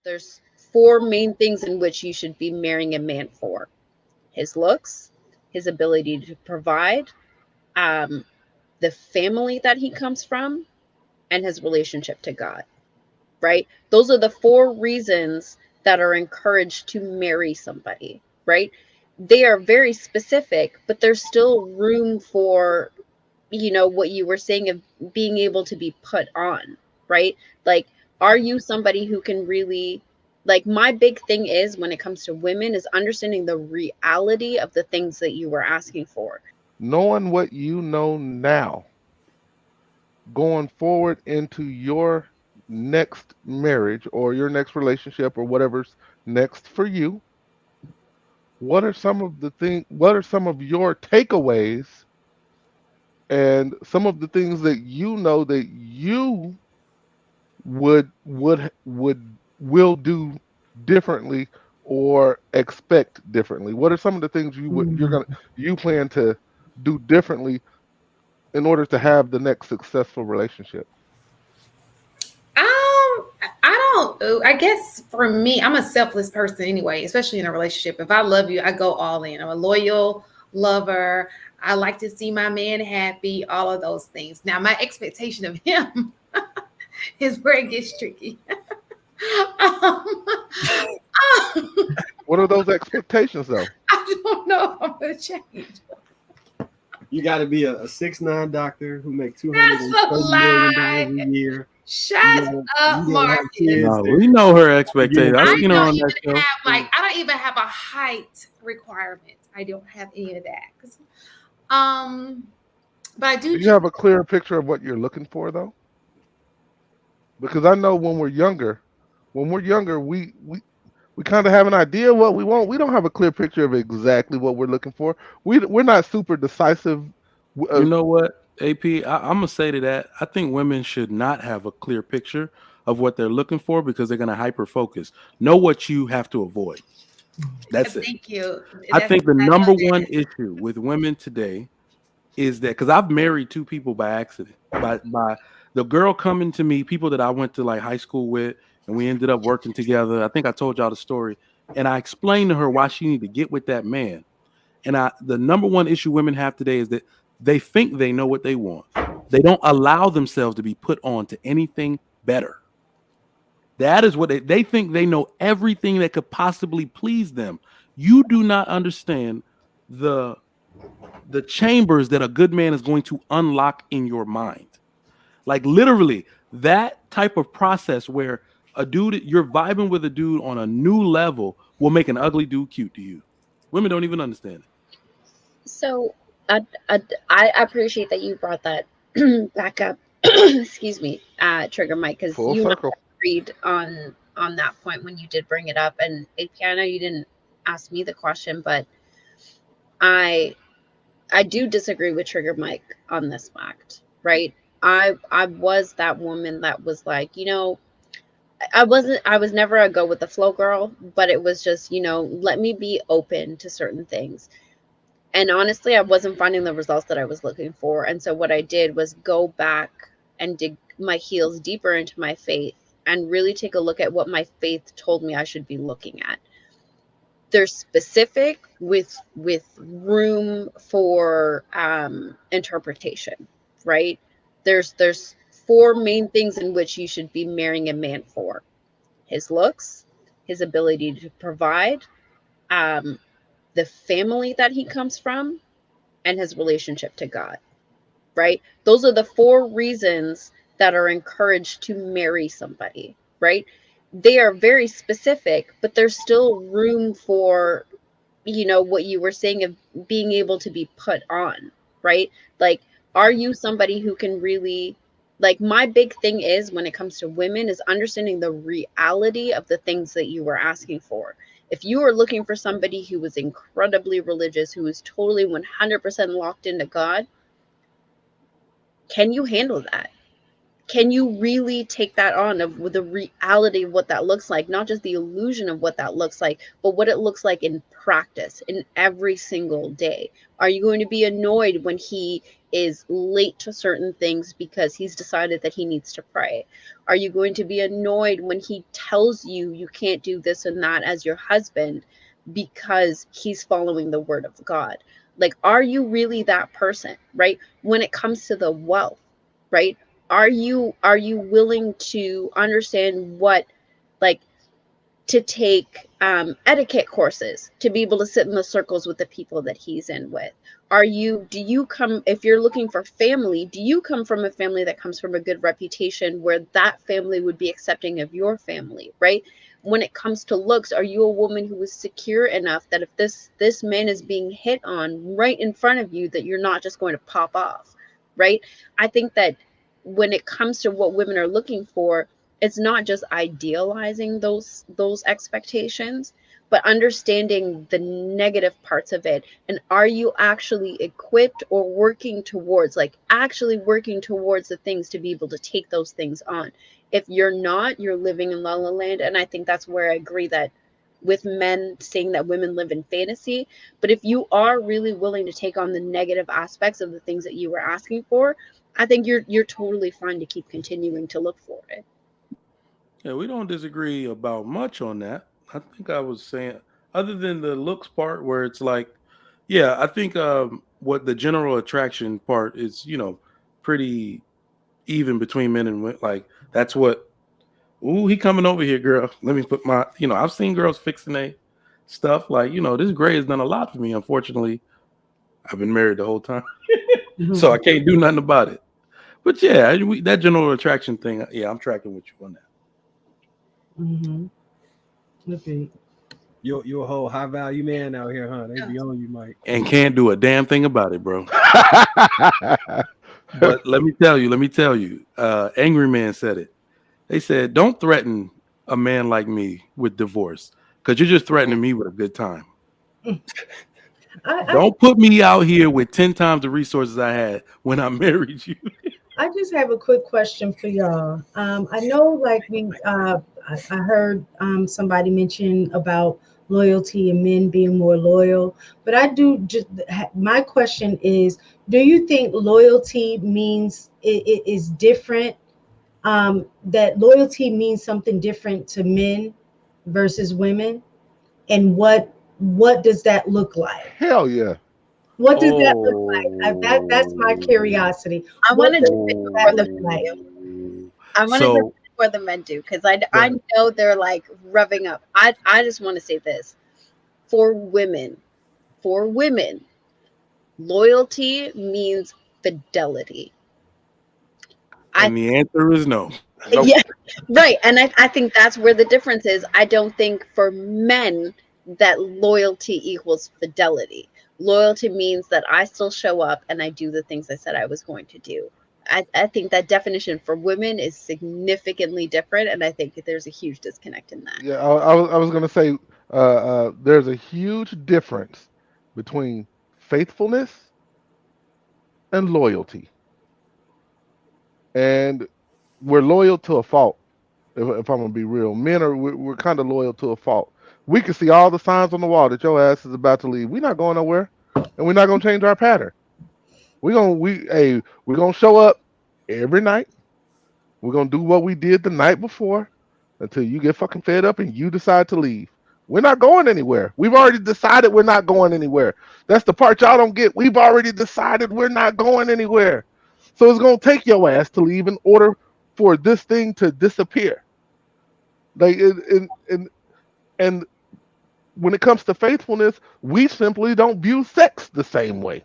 There's four main things in which you should be marrying a man for: his looks, his ability to provide, um, the family that he comes from, and his relationship to God, right? Those are the four reasons that are encouraged to marry somebody, right? They are very specific, but there's still room for, what you were saying of being able to be put on, right? Like, are you somebody who can really, like, my big thing is when it comes to women is understanding the reality of the things that you were asking for. Knowing what you know now, going forward into your next marriage or your next relationship or whatever's next for you, what are some of your takeaways and some of the things that you know that you will do differently or expect differently? What are some of the things you plan to do differently in order to have the next successful relationship? I don't. I guess for me, I'm a selfless person anyway, especially in a relationship. If I love you, I go all in. I'm a loyal lover. I like to see my man happy. All of those things. Now, my expectation of him is where it gets tricky. um, What are those expectations though? I don't know if I'm gonna change. You got to be a 6'9" doctor who make That's a $230 million lie. a year. Shut up, You gotta have Marcus. kids. No, we know her Yeah, expectations. I've I seen her don't on even that show. have I don't even have a height requirement. I don't have any of that. Um, but I do. Do you have a clear picture of what you're looking for though? Because I know when we're younger, we kind of have an idea what we want. We don't have a clear picture of exactly what we're looking for. We're not super decisive. You know what, AP? I'm gonna say to that. I think women should not have a clear picture of what they're looking for because they're gonna hyper focus. Know what you have to avoid. That's it. Thank you. I That's think the I love number one that. issue with women today is that because I've married two people by accident. By the girl coming to me, people that I went to like high school with, and we ended up working together. I think I told y'all the story, and I explained to her why she needed to get with that man. And the number one issue women have today is that they think they know what they want. They don't allow themselves to be put on to anything better. That is what they think they know everything that could possibly please them. You do not understand the the chambers that a good man is going to unlock in your mind. Like literally that type of process where a dude you're vibing with a dude on a new level will make an ugly dude cute to you. Women don't even understand it. So I, I, I appreciate that you brought that back up. Excuse me, Trigger Mike, because full you and circle. I agreed on that point when you did bring it up. And I know you didn't ask me the question, but I I do disagree with Trigger Mike on this fact, right? I was that woman that was like, I was never a go with the flow girl, but it was just, let me be open to certain things. And honestly, I wasn't finding the results that I was looking for. And so what I did was go back and dig my heels deeper into my faith and really take a look at what my faith told me I should be looking at. They're specific with room for interpretation, right? There's four main things in which you should be marrying a man for: his looks, his ability to provide, um, the family that he comes from, and his relationship to God, right? Those are the four reasons that are encouraged to marry somebody, right? They are very specific, but there's still room for, what you were saying of being able to be put on, right? Like, are you somebody who can really, like, my big thing is when it comes to women is understanding the reality of the things that you were asking for. If you are looking for somebody who was incredibly religious, who is totally 100% locked into God, can you handle that? Can you really take that on of the reality of what that looks like, not just the illusion of what that looks like, but what it looks like in practice in every single day? Are you going to be annoyed when he is late to certain things because he's decided that he needs to pray? Are you going to be annoyed when he tells you you can't do this and that as your husband because he's following the word of God? Like, are you really that person, right? When it comes to the wealth, right? Are you willing to understand what, like, to take etiquette courses to be able to sit in the circles with the people that he's in with? Do you come, if you're looking for family, do you come from a family that comes from a good reputation where that family would be accepting of your family, right? When it comes to looks, are you a woman who is secure enough that if this man is being hit on right in front of you, that you're not just going to pop off, right? I think that when it comes to what women are looking for, it's not just idealizing those expectations, but understanding the negative parts of it. And are you actually equipped or working towards, like, actually working towards the things to be able to take those things on? If you're not, you're living in la la land. And I think that's where I agree that with men saying that women live in fantasy. But if you are really willing to take on the negative aspects of the things that you were asking for, I think you're totally fine to keep continuing to look for it. Yeah, we don't disagree about much on that. I think I was saying, other than the looks part, where it's like, yeah, I think what the general attraction part is, pretty even between men and women. Like that's what. Ooh, he coming over here, girl. Let me put my. I've seen girls fixing they stuff. Like this gray has done a lot for me. Unfortunately, I've been married the whole time, so I can't do nothing about it. But yeah, that general attraction thing. Yeah, I'm tracking with you on that. Mm-hmm. Okay. You a whole high value man out here, huh? They be on you, Mike. And can't do a damn thing about it, bro. But let me tell you, Angry Man said it. They said, don't threaten a man like me with divorce because you're just threatening me with a good time. I Don't put me out here with 10 times the resources I had when I married you. I just have a quick question for y'all. I know, like I heard somebody mention about loyalty and men being more loyal, but I do just my question is, do you think loyalty means it is different? That loyalty means something different to men versus women, and what does that look like? Hell yeah. What does that look like? That's my Oh. curiosity. I What want to does jump in that before the look men like? do. I want to jump So in before the men do, because I, go I ahead. know they're like revving up. I just want to say this. For women, for women, loyalty means fidelity. I And the answer is no. Nope. Yeah, right. And I think that's where the difference is. I don't think for men that loyalty equals fidelity. Loyalty means that I still show up and I do the things I said I was going to do. I think that definition for women is significantly different, and I think that there's a huge disconnect in that. Yeah, I was gonna say there's a huge difference between faithfulness and loyalty, and we're loyal to a fault. If I'm gonna be real, men are we're kind of loyal to a fault. We can see all the signs on the wall that your ass is about to leave. We're not going nowhere, and we're not gonna change our pattern. We're gonna show up every night. We're gonna do what we did the night before until you get fucking fed up and you decide to leave. We're not going anywhere. We've already decided we're not going anywhere. That's the part y'all don't get. We've already decided we're not going anywhere. So it's gonna take your ass to leave in order for this thing to disappear. Like and when it comes to faithfulness, we simply don't view sex the same way.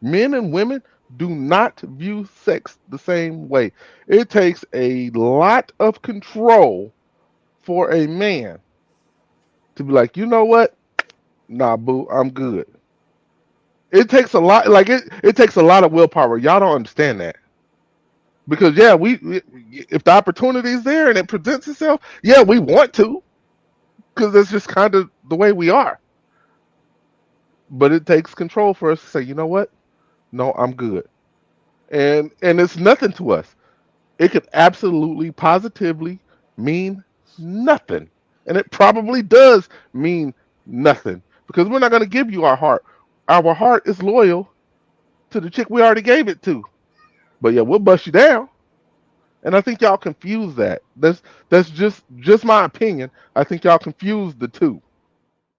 Men and women do not view sex the same way. It takes a lot of control for a man to be like, you know what? Nah, boo, I'm good. It takes a lot, like it takes a lot of willpower. Y'all don't understand that. Because yeah, if the opportunity is there and it presents itself, yeah, we want to, because it's just kind of the way we are. But it takes control for us to say, you know what? No, I'm good. And it's nothing to us. It could absolutely, positively mean nothing. And it probably does mean nothing because we're not going to give you our heart. Our heart is loyal to the chick we already gave it to. But yeah, we'll bust you down. And I think y'all confuse that. That's just my opinion. I think y'all confuse the two.